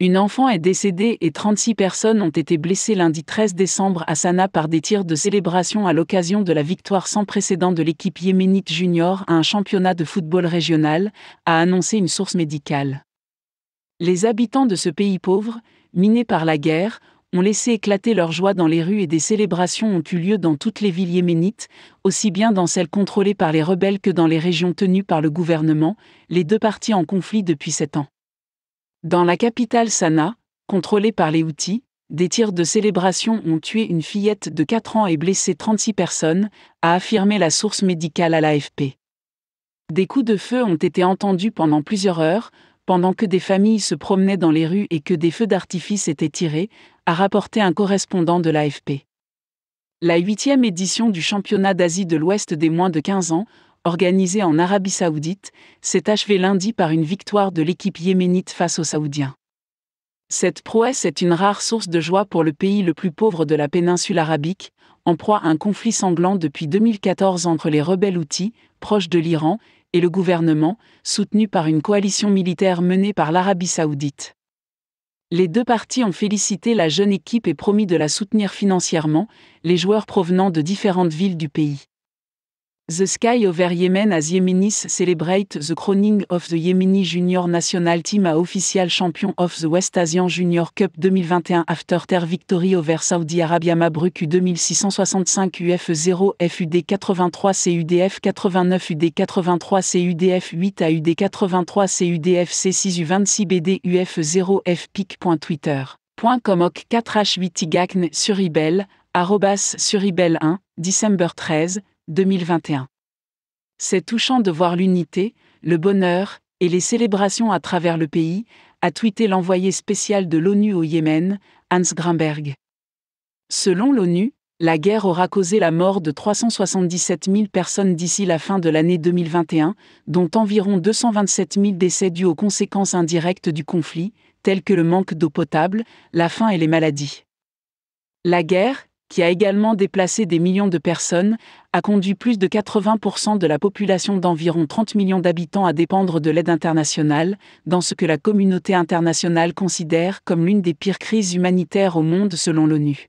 Une enfant est décédée et 36 personnes ont été blessées lundi 13 décembre à Sanaa par des tirs de célébration à l'occasion de la victoire sans précédent de l'équipe yéménite junior à un championnat de football régional, a annoncé une source médicale. Les habitants de ce pays pauvre, miné par la guerre, ont laissé éclater leur joie dans les rues et des célébrations ont eu lieu dans toutes les villes yéménites, aussi bien dans celles contrôlées par les rebelles que dans les régions tenues par le gouvernement, les deux parties en conflit depuis 7 ans. Dans la capitale Sanaa, contrôlée par les Houthis, des tirs de célébration ont tué une fillette de 4 ans et blessé 36 personnes, a affirmé la source médicale à l'AFP. Des coups de feu ont été entendus pendant plusieurs heures, pendant que des familles se promenaient dans les rues et que des feux d'artifice étaient tirés, a rapporté un correspondant de l'AFP. La 8e édition du championnat d'Asie de l'Ouest des moins de 15 ans, organisée en Arabie Saoudite, s'est achevée lundi par une victoire de l'équipe yéménite face aux Saoudiens. Cette prouesse est une rare source de joie pour le pays le plus pauvre de la péninsule arabique, en proie à un conflit sanglant depuis 2014 entre les rebelles Houthis, proches de l'Iran, et le gouvernement, soutenu par une coalition militaire menée par l'Arabie Saoudite. Les deux parties ont félicité la jeune équipe et promis de la soutenir financièrement, les joueurs provenant de différentes villes du pays. The Sky Over Yemen as Yemenis celebrate the crowning of the Yemeni Junior National Team as official champion of the West Asian Junior Cup 2021 after their victory over Saudi Arabia Mabruk U2665 UF0 FUD 83 CUDF 89 UD 83 CUDF 8 AUD 83 CUDF C6 U26 BD UF0 FPIC.twitter.com OK 4H8 Tigacne Suribel, @suribel1, December 13, 2021. C'est touchant de voir l'unité, le bonheur et les célébrations à travers le pays, a tweeté l'envoyé spécial de l'ONU au Yémen, Hans Grimberg. Selon l'ONU, la guerre aura causé la mort de 377 000 personnes d'ici la fin de l'année 2021, dont environ 227 000 décès dus aux conséquences indirectes du conflit, telles que le manque d'eau potable, la faim et les maladies. La guerre, qui a également déplacé des millions de personnes, a conduit plus de 80% de la population d'environ 30 millions d'habitants à dépendre de l'aide internationale, dans ce que la communauté internationale considère comme l'une des pires crises humanitaires au monde selon l'ONU.